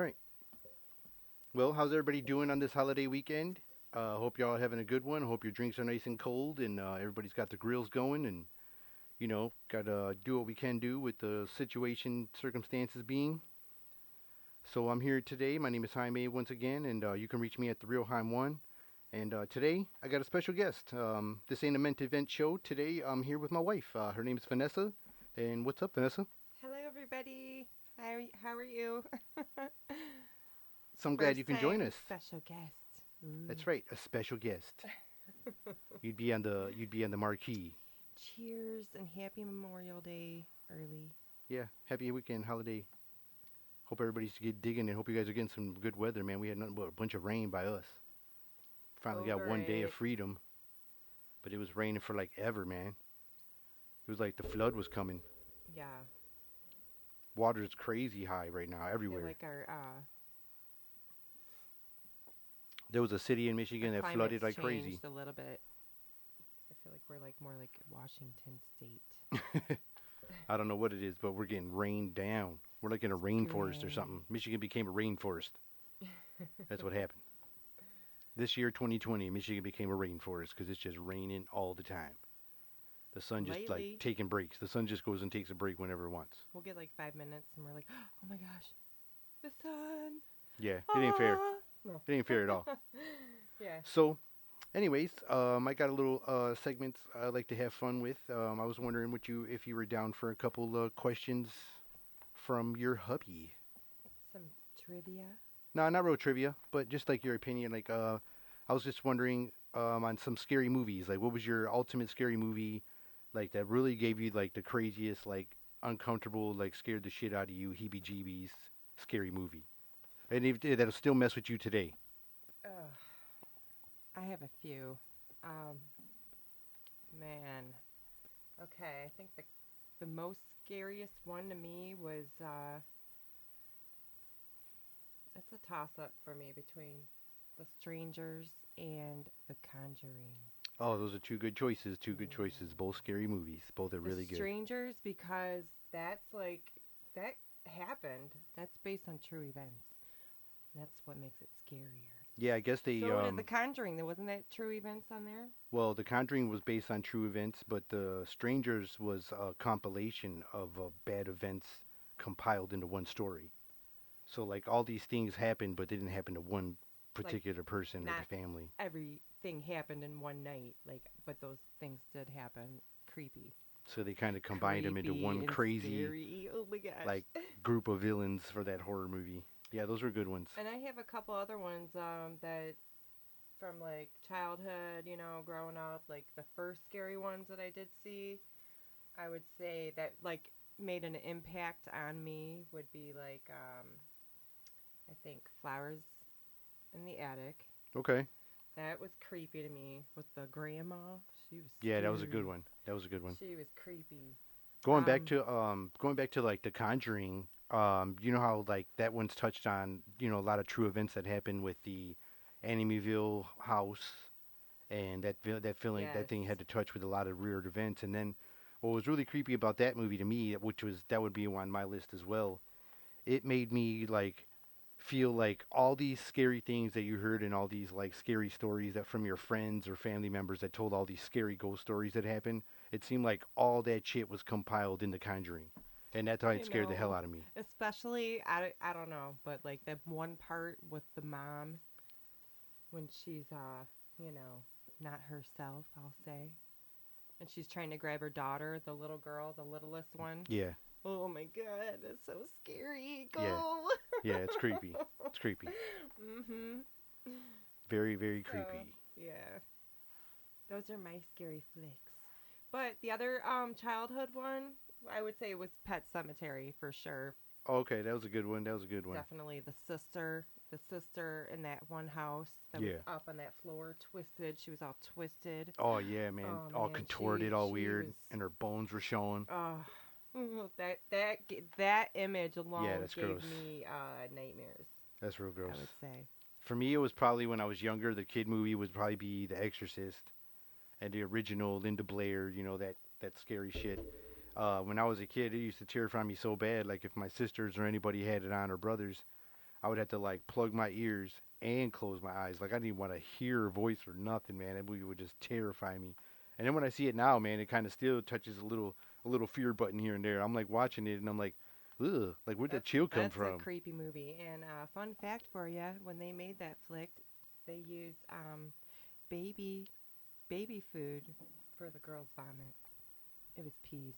All right. Well, how's everybody doing on this holiday weekend? Hope y'all having a good one. Hope your drinks are nice and cold and everybody's got the grills going and, got to do what we can do with the situation, circumstances being. So I'm here today. My name is Jaime once again, and you can reach me at the Real Jaime1. And today I got a special guest. This ain't a meant event show. Today I'm here with my wife. Her name is Vanessa. And what's up, Vanessa? Hello, everybody. How are you? So I'm glad you First can join time us. special guest. Ooh. That's right, a special guest. You'd be on the marquee. Cheers and happy Memorial Day early. Yeah, happy weekend holiday. Hope everybody's get digging and hope you guys are getting some good weather, man. We had nothing but a bunch of rain by us. Finally got Over one day of it. freedom, but it was raining for like ever, man. It was like the flood was coming. Yeah. Water's crazy high right now I feel everywhere. like There was a city in our Michigan that flooded climate's like crazy. changed a little bit. I feel like we're like more like Washington State. I don't know what it is, but we're getting rained down. We're like in a It's rainforest or gray. something. Michigan became a rainforest. That's what happened. This year, 2020, Michigan became a rainforest because it's just raining all the time. The sun just like Lately, taking breaks. The sun just goes and takes a break whenever it wants. we'll get like 5 minutes and we're like, oh my gosh, the sun. Yeah, it ain't fair. Ah. No. It ain't fair at all. Yeah. So, anyways, I got a little segments I like to have fun with. I was wondering what you if you were down for a couple questions from your hubby. Some trivia. No, not real trivia, but just like your opinion. Like, I was just wondering on some scary movies. Like, what was your ultimate scary movie? Like that really gave you like the craziest, like uncomfortable, like scared the shit out of you, heebie-jeebies, scary movie, and if, that'll still mess with you today. Ugh. I have a few. Um, man. Okay, I think the most scariest one to me was it's a toss up for me between The Strangers and The Conjuring. Oh, those are two good choices. Two good choices. Both Ooh. scary movies. Both are The really good. Strangers because that's like that happened. That's based on true events. That's what makes it scarier. Yeah, I guess they So did The Conjuring. There wasn't that true events on there. well, The Conjuring was based on true events, but The Strangers was a compilation of bad events compiled into one story. So like all these things happened, but they didn't happen to one Like particular person or the not family. everything happened in one night, like, but those things did happen. Creepy. So they kind of combined them into Creepy one and crazy scary. Oh my like gosh. group of villains for that horror movie. Yeah, those were good ones. And I have a couple other ones that from like childhood, growing up, like the first scary ones that I did see, I would say that like made an impact on me would be like I think Flowers in the Attic. Okay. That was creepy to me with the grandma. She was Yeah, that was a good scary. one. That was a good one. She was creepy. Going back Um, to like The Conjuring, you know how like that one's touched on, a lot of true events that happened with the Amityville house and that yes. thing had to touch with a lot of weird events. And then what was really creepy about that movie to me, which was that would be on my list as well, it made me like feel like all these scary things that you heard and all these like scary stories that from your friends or family members that told all these scary ghost stories that happened, it seemed like all that shit was compiled in The Conjuring. And that's why it I scared the hell know. out of me. Especially, I don't know, but like that one part with the mom when she's, not herself, I'll say. And she's trying to grab her daughter, the little girl, the littlest one. Yeah, Oh my god, that's so scary. yeah, Go! yeah, it's creepy. It's creepy. Mm-hmm. Very, very So, creepy. yeah. Those are my scary flicks. But the other childhood one, I would say was Pet Cemetery for sure. Okay, that was a good one. That was a good one. Definitely the sister in that one house that was Yeah. up on that floor, twisted. She was all twisted. Oh yeah, man. Oh All man, contorted, all she weird, was. and her bones were showing. Oh, that image Yeah, alone that's gave gross. me nightmares. That's real I gross. would say. For me, it was probably when I was younger. The kid movie would probably be The Exorcist and the original Linda Blair. That scary shit. When I was a kid, it used to terrify me so bad. Like if my sisters or anybody had it on, or brothers, I would have to like plug my ears and close my eyes. Like I didn't even want to hear her voice or nothing, man. That movie would just terrify me. And then when I see it now, man, it kind of still touches a little fear button here and there. I'm like watching it and I'm like, ugh, like where'd that That's chill come that's a from? creepy movie. And fun fact for you: when they made that flick, they used baby baby food for the girl's vomit. It was peas.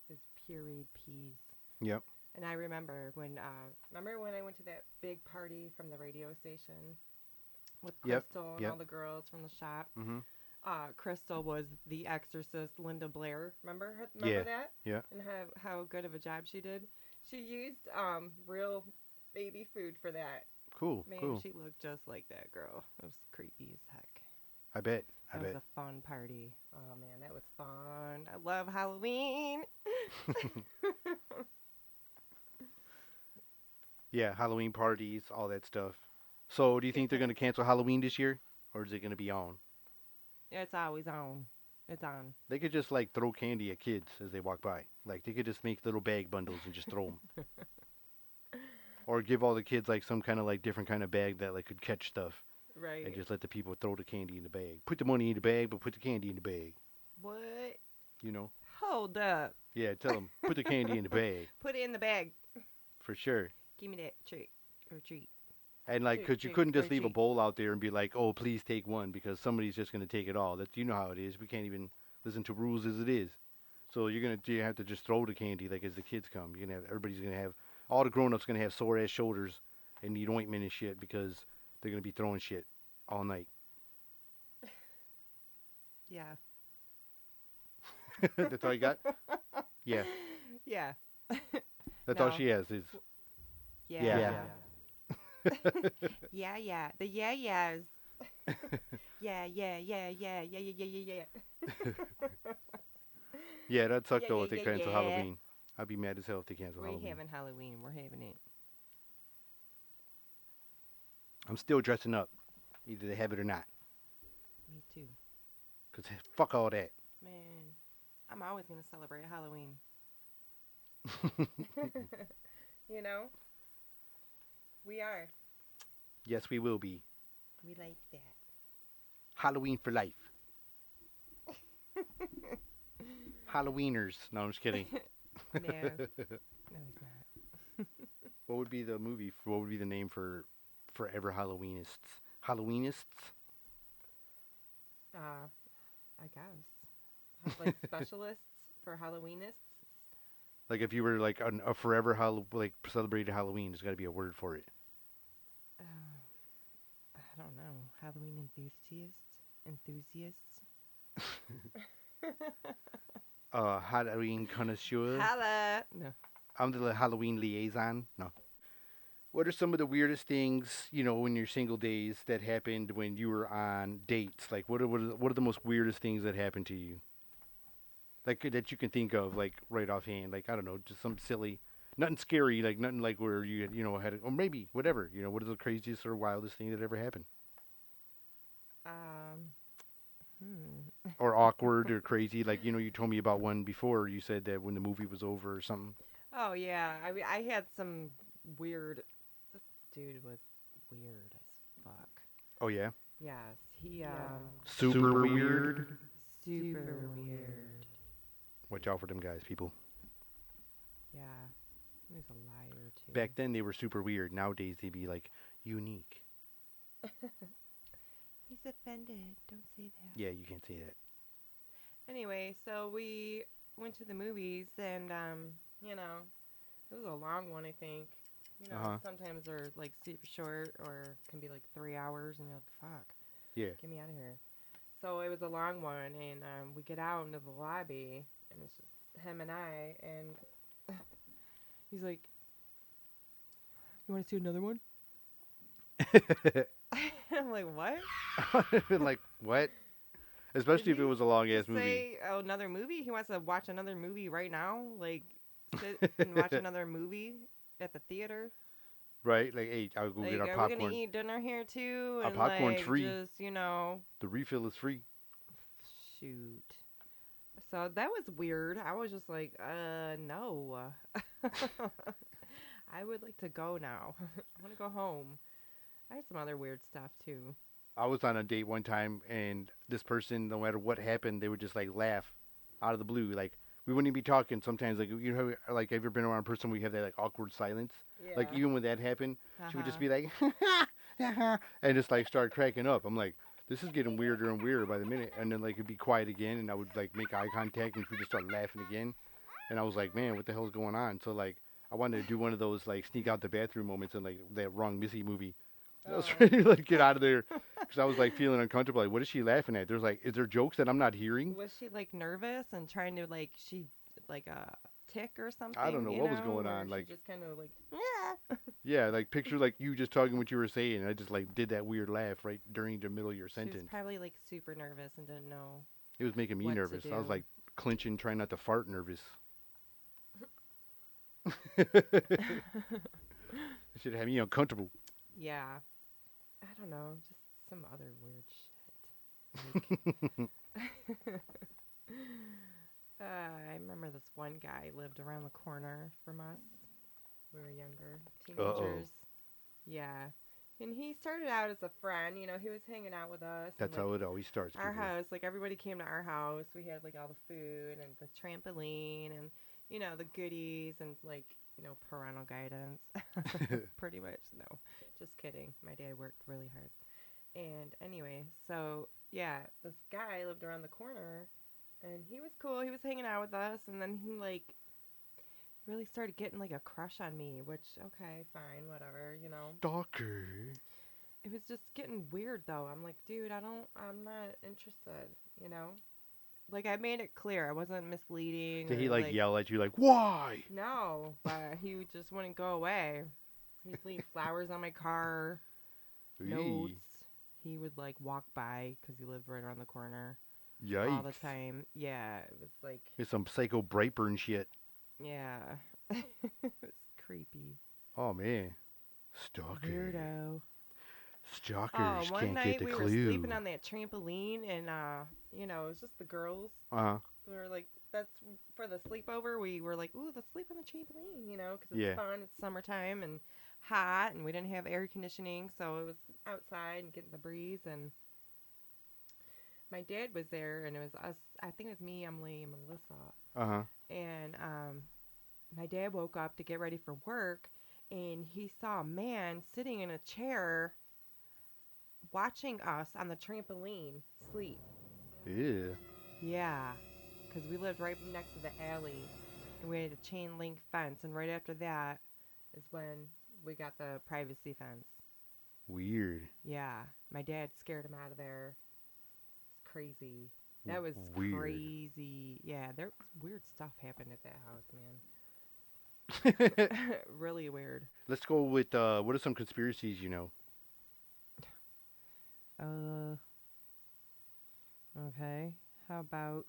It was pureed peas. Yep, And I remember when I went to that big party from the radio station with yep, Crystal and all yep. the girls from the shop. Mhm. Crystal was the exorcist Linda Blair. Remember Yeah, that? yeah. And how good of a job she did. She used real baby food for that. Cool, Man, cool. she looked just like that girl. It was creepy as heck. I bet, I That was bet. a fun party. Oh man, that was fun. I love Halloween. Yeah, Halloween parties, all that stuff. So, do you think they're gonna cancel Halloween this year, or is it gonna be on? It's always on. It's on. They could just like throw candy at kids as they walk by. Like they could just make little bag bundles and just throw them, or give all the kids like some kind of like different kind of bag that like could catch stuff, and Right. just let the people throw the candy in the bag. Put the money in the bag, but put the candy in the bag. What? You know? Hold up. Yeah, tell them put the candy in the bag Put it in the bag. for sure. Give me that trick or treat. And like, Trick, cause you trick couldn't or just leave a treat. bowl out there and be like, "Oh, please take one," because somebody's just gonna take it all. That's you know how it is. We can't even listen to rules as it is. So you have to just throw the candy like as the kids come. You're gonna have everybody's gonna have all the grown ups gonna have sore ass shoulders and need ointment and shit because they're gonna be throwing shit all night. Yeah. That's all you got? Yeah, Yeah. that's all No. she has is Yeah. yeah. Yeah. Yeah, yeah. The yeah yeahs. Yeah, yeah, yeah, yeah, yeah, yeah, yeah, yeah, yeah. Yeah, that'd suck Yeah, though yeah, if they yeah, cancel yeah. Halloween. I'd be mad as hell if they cancel We're Halloween. having Halloween. We're having it. I'm still dressing up, either they have it or not. Me too. Cause fuck all that. Man, I'm always going to celebrate Halloween. You know? We are. Yes, we will be. We like Halloween for life. Halloweeners. No, I'm just kidding. that. No. No, he's not. What would be the movie? What would be the name for Forever Halloweenists? Halloweenists? uh, I guess. Like specialists for Halloweenists? Like if you were like a forever like celebrated Halloween, there's got to be a word for it. Uh, I don't know. Halloween enthusiasts? Enthusiasts? Halloween connoisseur. Holla! No. I'm the Halloween liaison. No. What are some of the weirdest things, in your single days that happened when you were on dates? Like, what are the most weirdest things that happened to you? Like, that you can think of, like, right offhand? Like, I don't know, just some silly, nothing scary, like, nothing like where had, or maybe, whatever. What is the craziest or wildest thing that ever happened? Um, hmm. Or awkward or crazy? Like, you told me about one before. You said that when the movie was over or something. Oh, yeah. I mean, I had some weird. This dude was weird as fuck. Oh, yeah? Yes, he, Super weird. super weird. Watch out for them guys, people. Yeah, he was a liar, too. Back then, they were super weird. Nowadays, they'd be, like, unique. He's offended. Don't say that. Yeah, you can't say that. Anyway, so we went to the movies, and you know, it was a long one. I think. Uh-huh. Sometimes they're like super short, or can be like 3 hours, and you're like, "Fuck, Yeah. get me out of here." So it was a long one, and we get out into the lobby, and it's just him and I, and he's like, "You want to see another one?" I'm like, "What?" Like, what? Did Especially if it he was a long ass just movie. say another movie? He wants to watch another movie right now? Like, sit and watch another movie at the theater? Right? Like, hey, I'll go get Like, our are we gonna popcorn. eat dinner here too? Our And popcorn's like, free. just The refill is free. shoot. So that was weird. I was just like, no. I would like to go now. I want to go home. I had some other weird stuff too. I was on a date one time, and this person, no matter what happened, they would just like laugh out of the blue. Like we wouldn't even be talking. Sometimes, like you know, like have you ever been around a person where you have that like awkward silence? Like Yeah. even when that happened, Uh she would just huh. be like, and just like start cracking up. I'm like, this is getting weirder and weirder by the minute. And then like it'd be quiet again, and I would like make eye contact, and she would just start laughing again. And I was like, man, what the hell's going on? So like I wanted to do one of those like sneak out the bathroom moments in like that wrong Missy movie. I was Oh. ready to like get out of there because I was like feeling uncomfortable. Like, what is she laughing at? There's like, is there jokes that I'm not hearing? Was she like nervous and trying to like she like a tick or I don't something, know you what was know, going where on. she Like, just kind of like yeah. yeah, like picture like you just talking what you were saying. And I just like did that weird laugh right during the middle of your She was sentence. probably like super nervous and didn't know It was making me what to nervous. I was do. like clenching, trying not to fart nervous. It should have me uncomfortable. Yeah. I don't know, just some other weird shit. Like I remember this one guy lived around the corner from us. We were younger, Uh oh. teenagers. Yeah. And he started out as a friend, you know, he was hanging out with us and That's like how it always starts, our people. house, like everybody came to our house. We had like all the food and the trampoline and you know, the goodies and like, you know, parental guidance. Pretty much. No. Just kidding. My dad worked really hard. And anyway, so yeah, this guy lived around the corner and he was cool. He was hanging out with us and then he like really started getting like a crush on me, which okay, fine, whatever, you know. Stalker. It was just getting weird though. I'm like, dude, I'm not interested, you know? Like I made it clear. I wasn't misleading Did he or like like yell at you like, why? no, but he just wouldn't go away. He'd leave flowers on my car, notes. Eee. He would like walk by cuz he lived right around the corner all the Yikes. time. Yeah, it was like It's some psycho Brightburn shit. yeah. It was creepy. Oh man. Stalker. Weirdo. Oh, Stalkers one can't get night the we were sleeping clue. on that trampoline and you know, it was just the girls. Uh huh. We were like that's for the sleepover. We were like, "Ooh, let's sleep on the trampoline," you know, cuz it's Yeah. fun. It's summertime and hot and we didn't have air conditioning, so it was outside and getting the breeze and my dad was there and it was us. I think it was me, Emily, and Melissa. Uh huh. And my dad woke up to get ready for work and he saw a man sitting in a chair watching us on the trampoline sleep. Yeah. Yeah, because we lived right next to the alley and we had a chain link fence. And right after that is when we got the privacy fence. Weird. Yeah, my dad scared him out of there. It's crazy. That was Weird. crazy. Yeah, there weird stuff happened at that house, man. Really weird. Let's go with what are some conspiracies you know? Uh, okay. How about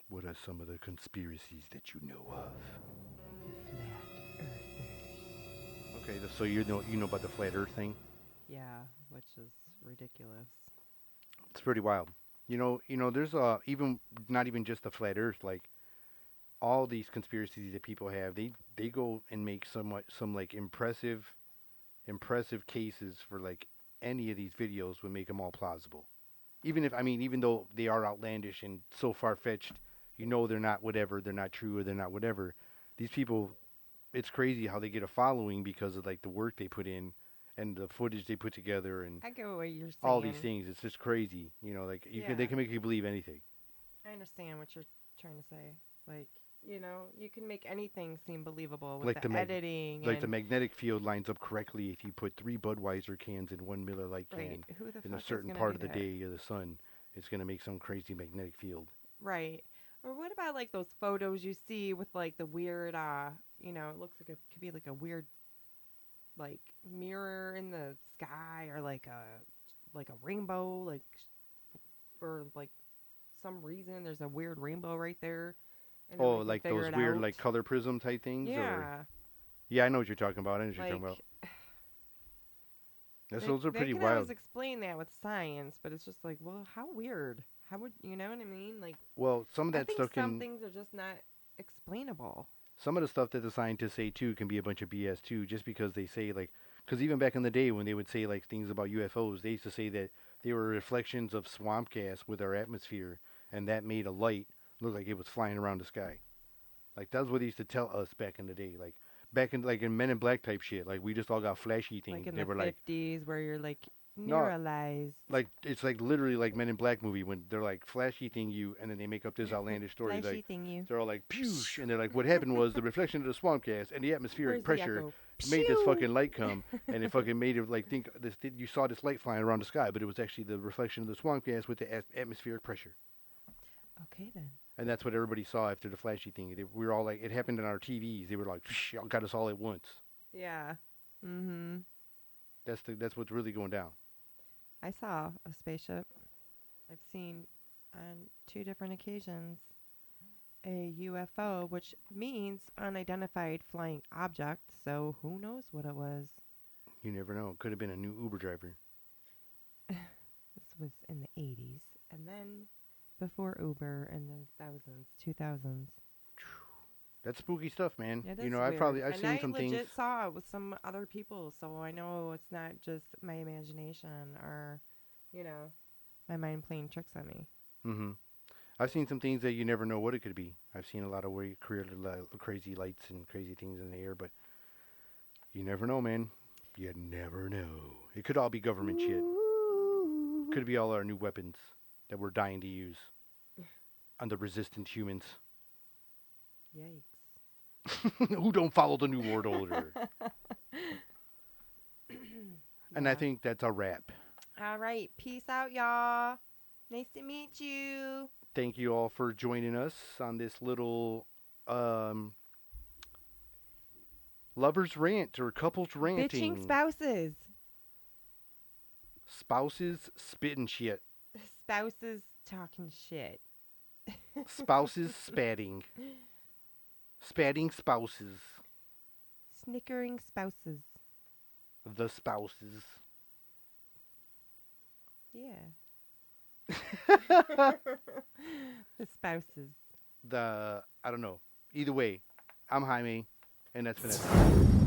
What are some of the conspiracies that you know of? flat earthers? Okay, so you know about the flat Earth thing. Yeah, which is ridiculous. It's pretty wild. You know, there's even not even just the flat Earth. Like all these conspiracies that people have, they go and make some like impressive cases for like any of these videos would make them all plausible. Even if I mean, even though they are outlandish and so far fetched, you know they're not whatever, they're not true or they're not whatever. These people, it's crazy how they get a following because of like the work they put in and the footage they put together and I get what you're all these saying. things. It's just crazy. You know, like they Yeah, can make you believe anything. I understand what you're trying to say. Like, you know, you can make anything seem believable with Like the the editing like the and magnetic field lines up correctly if you put three Budweiser cans in one Miller Lite right. can Who the in a fuck is certain gonna part do of the that? day of the sun. It's gonna make some crazy magnetic field. Right. Or what about like those photos you see with like the weird you know, it looks like it could be like a weird like mirror in the sky or like a rainbow like for like some reason there's a weird rainbow right there and Oh, nobody can like figure those it weird out. like color prism type things, or Yeah. yeah, I know what you're talking about. I know what you're talking about. Like Those are they pretty can always wild. explain that with science, but it's just like, well, how weird? How would you know what I mean? Like Well, some of I that think stuff some can things are just not explainable. Some of the stuff that the scientists say too can be a bunch of BS too, just because they say like, because even back in the day when they would say like things about UFOs, they used to say that they were reflections of swamp gas with our atmosphere, and that made a light look like it was flying around the sky. Like that's what they used to tell us back in the day, like back in like in Men in Black type shit. Like we just all got flashy Like things. in They the were like, 50s where you're like no, neuralized. like it's like literally like Men in Black movie when they're like flashy thing you, and then they make up this outlandish story like Flashy thing you. they're all like pewsh, and they're like what happened was the reflection of the swamp gas and the atmospheric Where's the pressure echo? made this Pew! fucking light come, and it fucking made it like think this you saw this light flying around the sky, but it was actually the reflection of the swamp gas with the atmospheric pressure. Okay then. And that's what everybody saw after the flashy thing. We were all like, it happened on our TVs. They were like, y'all got us all at once. Yeah. Mhm. That's what's really going down. I saw a spaceship. I've seen on two different occasions a UFO, which means unidentified flying object, so who knows what it was. You never know. It could have been a new Uber driver. This was in the 80s. And then before Uber in the thousands, 2000s. That's spooky stuff, man. It You is know, weird. I've And seen I some things. legit saw it with some other people, so I know it's not just my imagination or, you know, my mind playing tricks on me. Mm-hmm. I've seen some things that you never know what it could be. I've seen a lot of weird, crazy lights and crazy things in the air, but you never know, man. You never know. It could all be government shit. Ooh. Could be all our new weapons that we're dying to use on the resistant humans Yikes. who don't follow the new world order. And I Yeah. think that's a wrap. All right. Peace out, y'all. Nice to meet you. Thank you all for joining us on this little um, lovers rant or couples Bitching ranting. spouses. Spouses spitting shit. Spouses talking shit. Spouses spatting. Spatting spouses. Snickering spouses. The spouses. Yeah. The spouses. I don't know. Either way, I'm Jaime, and that's Vanessa.